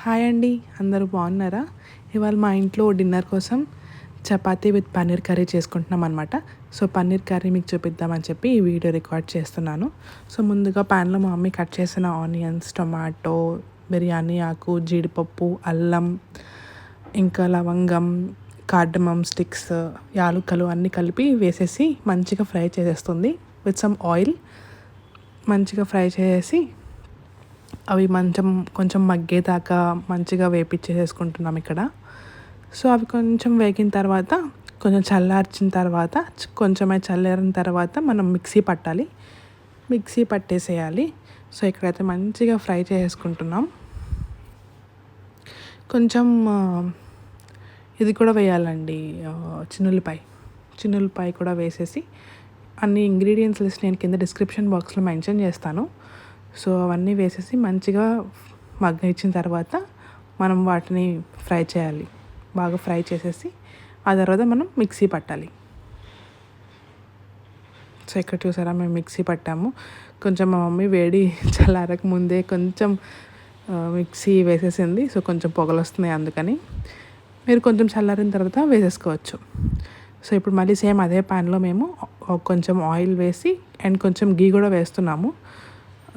Hi అండి, అందరూ బాగున్నారా? ఇవాళ మా ఇంట్లో డిన్నర్ కోసం చపాతీ విత్ పన్నీర్ కర్రీ చేసుకుంటున్నాం అనమాట. సో పన్నీర్ కర్రీ మీకు చూపిద్దామని చెప్పి ఈ వీడియో రికార్డ్ చేస్తున్నాను. సో ముందుగా ప్యాన్లో మా మమ్మీ కట్ చేసిన ఆనియన్స్, టొమాటో, బిర్యానీ ఆకు, జీడిపప్పు, అల్లం, ఇంకా లవంగం, కార్డమమ్ స్టిక్స్, యాలుకలు అన్నీ కలిపి వేసేసి మంచిగా ఫ్రై చేసేస్తుంది విత్ సమ్ ఆయిల్. మంచిగా ఫ్రై చేసేసి అవి కొంచెం మగ్గేదాకా మంచిగా వేపించేసుకుంటున్నాం ఇక్కడ. సో అవి కొంచెం వేగిన తర్వాత కొంచెం చల్లార్చిన తర్వాత కొంచెం చల్లారిన తర్వాత మనం మిక్సీ పట్టేసేయాలి. సో ఇక్కడైతే మంచిగా ఫ్రై చేసుకుంటున్నాం. కొంచెం ఇది కూడా వేయాలండి, చిన్నులపాయ కూడా వేసేసి అన్ని ఇంగ్రీడియంట్స్ లిస్ట్ నేను కింద డిస్క్రిప్షన్ బాక్స్లో మెన్షన్ చేస్తాను. సో అవన్నీ వేసేసి మంచిగా ఇచ్చిన తర్వాత మనం వాటిని ఫ్రై చేయాలి. బాగా ఫ్రై చేసేసి ఆ తర్వాత మనం మిక్సీ పట్టాలి. సో ఇక్కడ చూసారా, మేము మిక్సీ పట్టాము. కొంచెం మా మమ్మీ వేడి చల్లారక ముందే కొంచెం మిక్సీ వేసేసింది. సో కొంచెం పొగలు వస్తున్నాయి, అందుకని మీరు కొంచెం చల్లారిన తర్వాత వేసేసుకోవచ్చు. సో ఇప్పుడు మళ్ళీ సేమ్ అదే ప్యాన్లో మేము కొంచెం ఆయిల్ వేసి అండ్ కొంచెం గీ కూడా వేస్తున్నాము.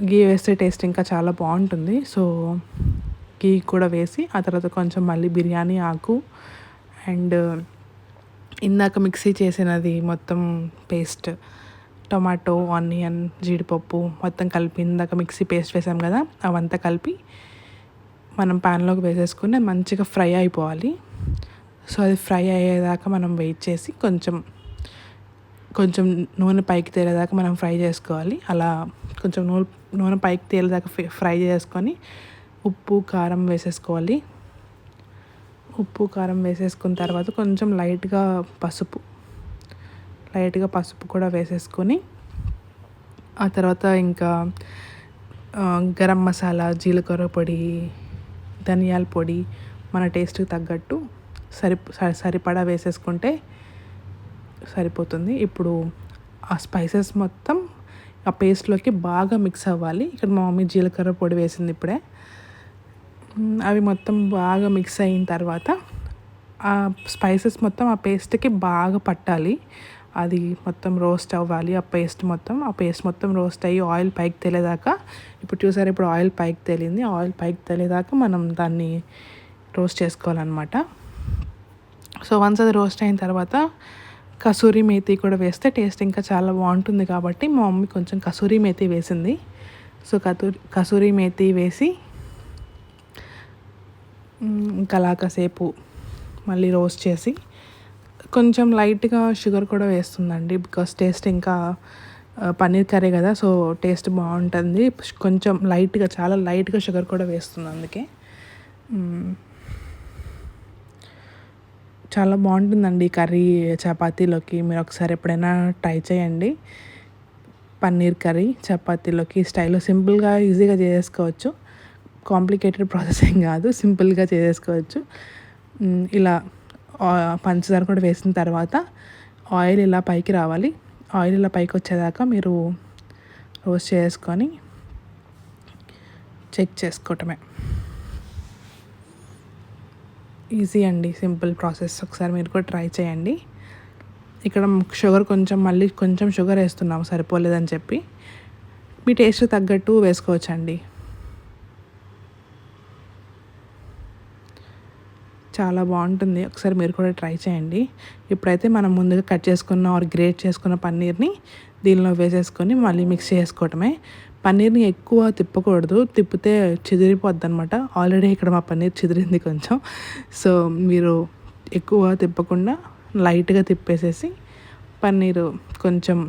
గీ వేస్తే టేస్ట్ ఇంకా చాలా బాగుంటుంది. సో గీ కూడా వేసి ఆ తర్వాత కొంచెం మళ్ళీ బిర్యానీ ఆకు అండ్ ఇందాక మిక్సీ చేసినది మొత్తం పేస్ట్, టొమాటో, ఆనియన్, జీడిపప్పు మొత్తం కలిపి ఇందాక మిక్సీ పేస్ట్ వేసాం కదా, అవంతా కలిపి మనం ప్యాన్లోకి వేసేసుకుని మంచిగా ఫ్రై అయిపోవాలి. సో అది ఫ్రై అయ్యేదాకా మనం వెయిట్ చేసి కొంచెం నూనె పైకి తేలేదాకా మనం ఫ్రై చేసుకోవాలి. అలా కొంచెం నూనె పైకి తేలేదాకా ఫ్రై చేసుకొని ఉప్పు కారం వేసేసుకోవాలి. ఉప్పు కారం వేసేసుకున్న తర్వాత కొంచెం లైట్గా పసుపు కూడా వేసేసుకొని ఆ తర్వాత ఇంకా గరం మసాలా, జీలకర్ర పొడి, ధనియాల పొడి మన టేస్ట్కి తగ్గట్టు సరిపడా వేసేసుకుంటే సరిపోతుంది. ఇప్పుడు ఆ స్పైసెస్ మొత్తం ఆ పేస్ట్లోకి బాగా మిక్స్ అవ్వాలి. ఇక్కడ మా మమ్మీ జీలకర్ర పొడి వేసింది ఇప్పుడే. అవి మొత్తం బాగా మిక్స్ అయిన తర్వాత ఆ స్పైసెస్ మొత్తం ఆ పేస్ట్కి బాగా పట్టాలి. అది మొత్తం రోస్ట్ అవ్వాలి. ఆ పేస్ట్ మొత్తం రోస్ట్ అయ్యి ఆయిల్ పైకి తేలేదాకా. ఇప్పుడు చూసారు, ఇప్పుడు ఆయిల్ పైకి తేలింది. ఆయిల్ పైకి తేలేదాకా మనం దాన్ని రోస్ట్ చేసుకోవాలన్నమాట. సో వన్స్ అది రోస్ట్ అయిన తర్వాత కసూరి మేతి కూడా వేస్తే టేస్ట్ ఇంకా చాలా బాగుంటుంది కాబట్టి మా మమ్మీ కొంచెం కసూరి మేతి వేసింది. సో కసూరి మేతి వేసి ఇంకా అలా కాసేపు మళ్ళీ రోస్ట్ చేసి కొంచెం లైట్గా షుగర్ కూడా వేస్తుందండి. బికాస్ టేస్ట్ ఇంకా పన్నీర్ కర్రీ కదా, సో టేస్ట్ బాగుంటుంది. కొంచెం చాలా లైట్గా షుగర్ కూడా వేస్తుంది. అందుకే చాలా బాగుంటుందండి కర్రీ చపాతీలోకి. మీరు ఒకసారి ఎప్పుడైనా ట్రై చేయండి. పన్నీర్ కర్రీ చపాతీలోకి స్టైల్లో సింపుల్గా ఈజీగా చేసేసుకోవచ్చు. కాంప్లికేటెడ్ ప్రాసెస్ ఏం కాదు, సింపుల్గా చేసేసుకోవచ్చు. ఇలా పంచదార కూడా వేసిన తర్వాత ఆయిల్ ఇలా పైకి రావాలి. ఆయిల్ ఇలా పైకి వచ్చేదాకా మీరు రోస్ట్ చేసుకొని చెక్ చేసుకోవటమే. ఈజీ అండి, సింపుల్ ప్రాసెస్. ఒకసారి మీరు కూడా ట్రై చేయండి. ఇక్కడ షుగర్ కొంచెం షుగర్ వేస్తున్నాము సరిపోలేదని చెప్పి. మీ టేస్ట్ తగ్గట్టు వేసుకోవచ్చండి. చాలా బాగుంటుంది, ఒకసారి మీరు కూడా ట్రై చేయండి. ఇప్పుడైతే మనం ముందుగా కట్ చేసుకున్న గ్రేట్ చేసుకున్న పన్నీర్ని దీనిలో వేసేసుకొని మళ్ళీ మిక్స్ చేసుకోవటమే. పన్నీర్ని ఎక్కువ తిప్పకూడదు, తిప్పితే చిదిరిపోద్ది అనమాట. ఆల్రెడీ ఇక్కడ మా పన్నీర్ చిదిరింది కొంచెం. సో మీరు ఎక్కువ తిప్పకుండా లైట్గా తిప్పేసేసి పన్నీరు కొంచెం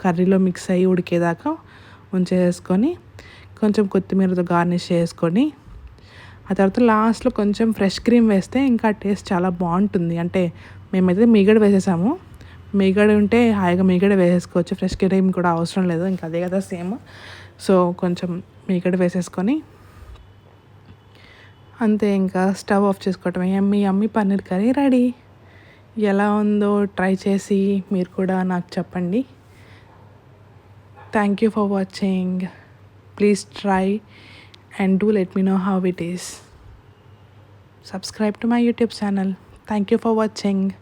కర్రీలో మిక్స్ అయ్యి ఉడికేదాకా ఉంచేసుకొని కొంచెం కొత్తిమీరతో గార్నిష్ చేసుకొని ఆ తర్వాత లాస్ట్లో కొంచెం ఫ్రెష్ క్రీమ్ వేస్తే ఇంకా టేస్ట్ చాలా బాగుంటుంది. అంటే మేమైతే మీగడ వేసేసాము. మీగడ ఉంటే హాయిగా మీగడ వేసేసుకోవచ్చు, ఫ్రెష్ క్రీమ్ కూడా అవసరం లేదు, ఇంకా అదే కదా సేమ్. సో కొంచెం మీగడ వేసేసుకొని అంతే, ఇంకా స్టవ్ ఆఫ్ చేసుకోవటం. యమ్మీ పన్నీర్ కర్రీ రెడీ. ఎలా ఉందో ట్రై చేసి మీరు కూడా నాకు చెప్పండి. Thank you for watching. Please try and do let me know how it is. subscribe to my YouTube channel. Thank you for watching.